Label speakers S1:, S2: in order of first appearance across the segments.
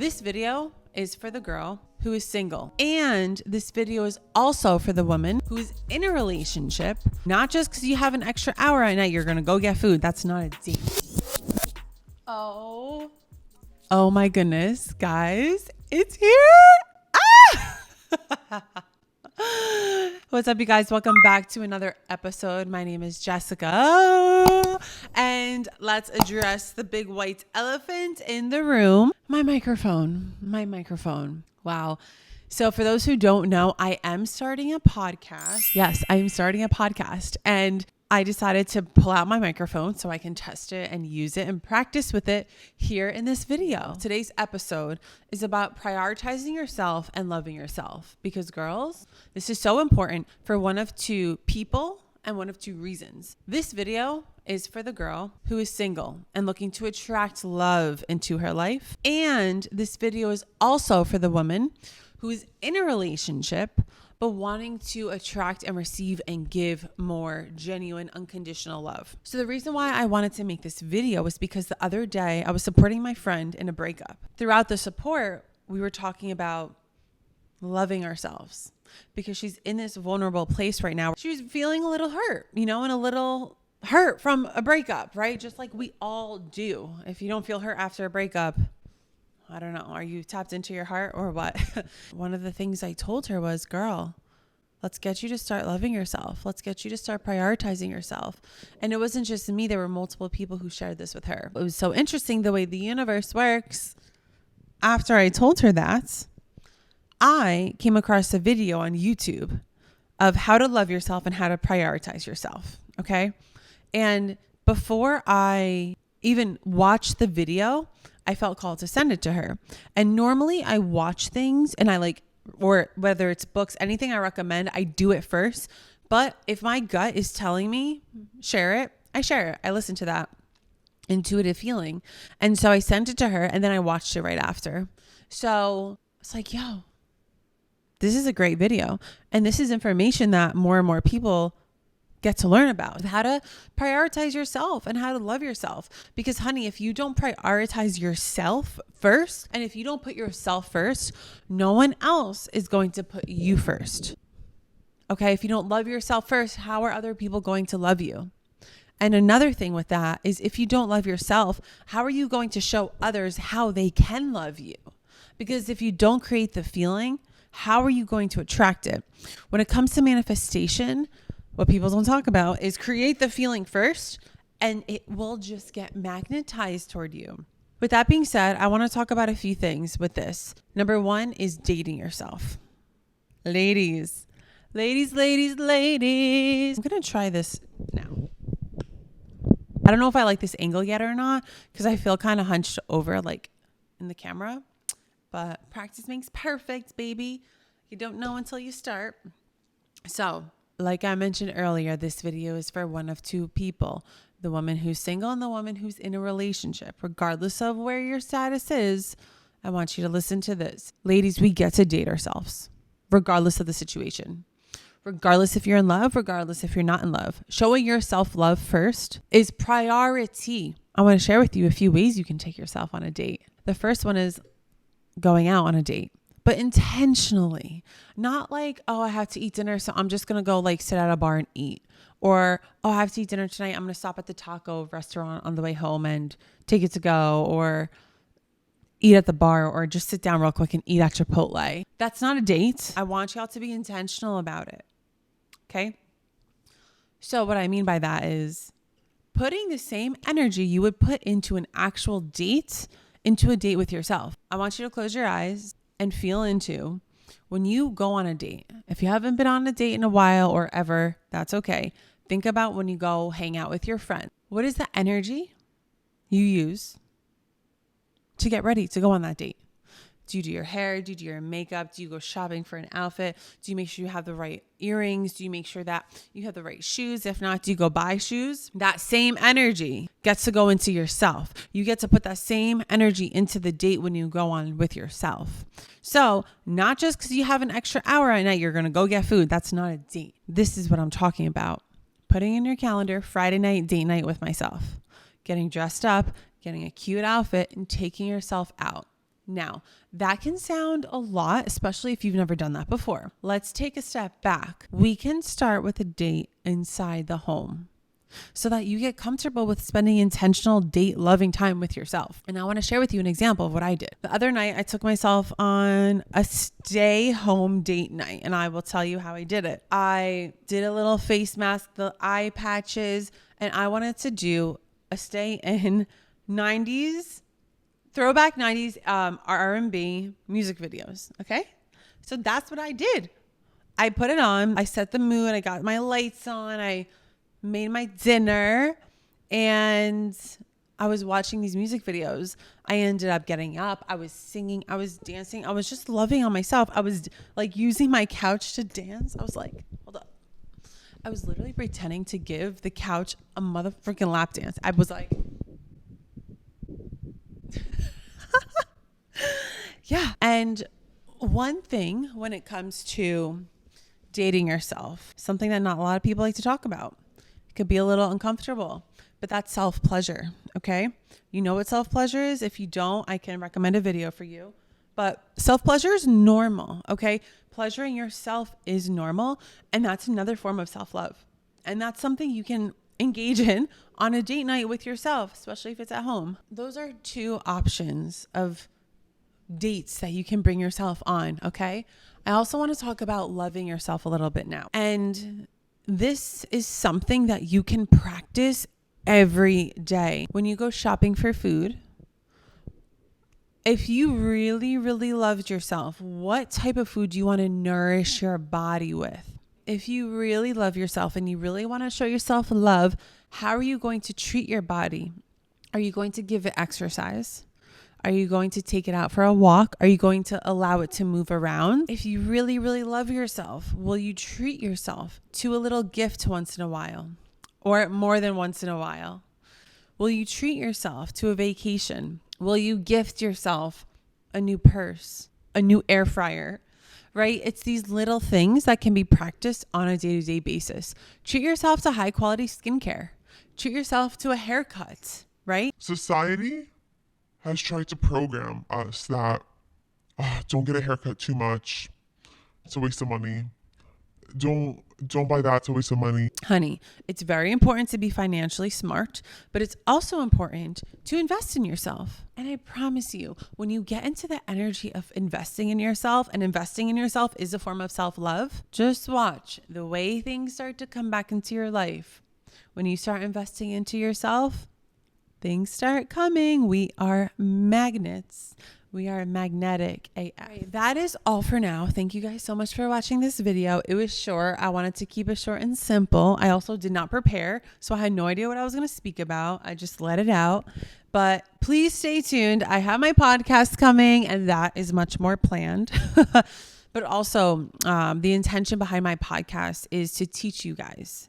S1: This video is for the girl who is single. And this video is also for the woman who is in a relationship. Not just because you have an extra hour at night, you're going to go get food. That's not a date. Oh my goodness, guys. It's here. What's up, you guys? Welcome back to another episode. My name is Jessica. And let's address the big white elephant in the room. My microphone. Wow. So for those who don't know, I am starting a podcast. Yes, I'm starting a podcast. And I decided to pull out my microphone so I can test it and use it and practice with it here in this video. Today's episode is about prioritizing yourself and loving yourself. Because girls, this is so important for one of two people and one of two reasons. This video is for the girl who is single and looking to attract love into her life. And this video is also for the woman who is in a relationship but wanting to attract and receive and give more genuine, unconditional love. So the reason why I wanted to make this video was because the other day I was supporting my friend in a breakup. Throughout the support, we were talking about loving ourselves because she's in this vulnerable place right now. She was feeling a little hurt, and a little hurt from a breakup, right? Just like we all do. If you don't feel hurt after a breakup, I don't know. Are you tapped into your heart or what? One of the things I told her was, girl, let's get you to start loving yourself. Let's get you to start prioritizing yourself. And it wasn't just me. There were multiple people who shared this with her. It was so interesting the way the universe works. After I told her that, I came across a video on YouTube of how to love yourself and how to prioritize yourself. Okay. And before I even watched the video, I felt called to send it to her. And normally I watch things and or whether it's books, anything I recommend, I do it first. But if my gut is telling me, share it, I share it. I listen to that intuitive feeling. And so I sent it to her and then I watched it right after. So it's like, yo, this is a great video. And this is information that more and more people get to learn about, how to prioritize yourself and how to love yourself. Because honey, if you don't prioritize yourself first, and if you don't put yourself first, no one else is going to put you first. Okay. If you don't love yourself first, how are other people going to love you? And another thing with that is if you don't love yourself, how are you going to show others how they can love you? Because if you don't create the feeling, how are you going to attract it? When it comes to manifestation, what people don't talk about is create the feeling first and it will just get magnetized toward you. With that being said, I want to talk about a few things with this. Number one is dating yourself. Ladies. I'm going to try this now. I don't know if I like this angle yet or not because I feel kind of hunched over like in the camera, but practice makes perfect, baby. You don't know until you start. So, like I mentioned earlier, this video is for one of two people, the woman who's single and the woman who's in a relationship. Regardless of where your status is, I want you to listen to this. Ladies, we get to date ourselves, regardless of the situation. Regardless if you're in love, regardless if you're not in love. Showing yourself love first is priority. I want to share with you a few ways you can take yourself on a date. The first one is going out on a date. But intentionally, not like, oh, I have to eat dinner, so I'm just going to go sit at a bar and eat. Or, oh, I have to eat dinner tonight. I'm going to stop at the taco restaurant on the way home and take it to go, or eat at the bar, or just sit down real quick and eat at Chipotle. That's not a date. I want y'all to be intentional about it. Okay? So what I mean by that is putting the same energy you would put into an actual date into a date with yourself. I want you to close your eyes and feel into when you go on a date. If you haven't been on a date in a while or ever, that's okay. Think about when you go hang out with your friend. What is the energy you use to get ready to go on that date? Do you do your hair? Do you do your makeup? Do you go shopping for an outfit? Do you make sure you have the right earrings? Do you make sure that you have the right shoes? If not, do you go buy shoes? That same energy gets to go into yourself. You get to put that same energy into the date when you go on with yourself. So not just because you have an extra hour at night, you're going to go get food. That's not a date. This is what I'm talking about. Putting in your calendar, Friday night, date night with myself. Getting dressed up, getting a cute outfit, and taking yourself out. Now, that can sound a lot, especially if you've never done that before. Let's take a step back. We can start with a date inside the home so that you get comfortable with spending intentional date loving time with yourself. And I want to share with you an example of what I did. The other night, I took myself on a stay home date night, and I will tell you how I did it. I did a little face mask, the eye patches, and I wanted to do a stay in 90s, throwback 90s R&B music videos. Okay. So that's what I did. I put it on, I set the mood, I got my lights on, I made my dinner, and I was watching these music videos. I ended up getting up. I was singing. I was dancing. I was just loving on myself. I was like using my couch to dance. I was like, hold up. I was literally pretending to give the couch a motherfucking lap dance. I was like, yeah. And one thing when it comes to dating yourself, something that not a lot of people like to talk about, it could be a little uncomfortable, but that's self-pleasure. Okay. You know what self-pleasure is? If you don't, I can recommend a video for you, but self-pleasure is normal. Okay. Pleasuring yourself is normal. And that's another form of self-love. And that's something you can engage in on a date night with yourself, especially if it's at home. Those are two options of dates that you can bring yourself on. Okay. I also want to talk about loving yourself a little bit now. And this is something that you can practice every day. When you go shopping for food, if you really, really loved yourself, what type of food do you want to nourish your body with? If you really love yourself and you really want to show yourself love, how are you going to treat your body? Are you going to give it exercise? Are you going to take it out for a walk? Are you going to allow it to move around? If you really, really love yourself, will you treat yourself to a little gift once in a while or more than once in a while? Will you treat yourself to a vacation? Will you gift yourself a new purse, a new air fryer, right? It's these little things that can be practiced on a day-to-day basis. Treat yourself to high quality skincare. Treat yourself to a haircut, right?
S2: Society has tried to program us that don't get a haircut too much. It's a waste of money. Don't buy that. It's a waste of money.
S1: Honey, it's very important to be financially smart, but it's also important to invest in yourself. And I promise you, when you get into the energy of investing in yourself, and investing in yourself is a form of self-love, just watch the way things start to come back into your life. When you start investing into yourself, things start coming. We are magnets. We are magnetic AF. Right, that is all for now. Thank you guys so much for watching this video. It was short. I wanted to keep it short and simple. I also did not prepare, so I had no idea what I was going to speak about. I just let it out. But please stay tuned. I have my podcast coming, and that is much more planned. But also, the intention behind my podcast is to teach you guys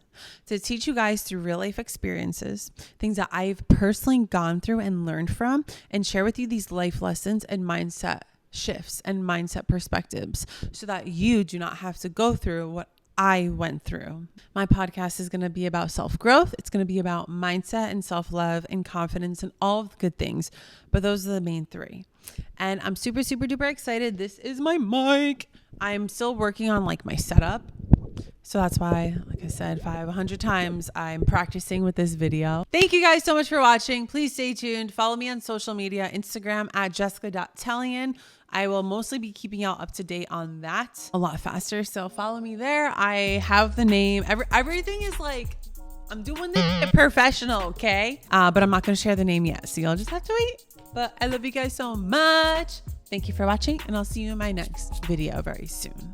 S1: through real life experiences, things that I've personally gone through and learned from, and share with you these life lessons and mindset shifts and mindset perspectives so that you do not have to go through what I went through. My podcast is going to be about self-growth. It's going to be about mindset and self-love and confidence and all of the good things. But those are the main three. And I'm super, super duper excited. This is my mic. I'm still working on like my setup. So that's why, like I said, 500 times, I'm practicing with this video. Thank you guys so much for watching. Please stay tuned. Follow me on social media, Instagram at jessica.tellian. I will mostly be keeping y'all up to date on that a lot faster. So follow me there. I have the name. Everything is like, I'm doing this professional, okay? But I'm not going to share the name yet. So you'll just have to wait. But I love you guys so much. Thank you for watching, and I'll see you in my next video very soon.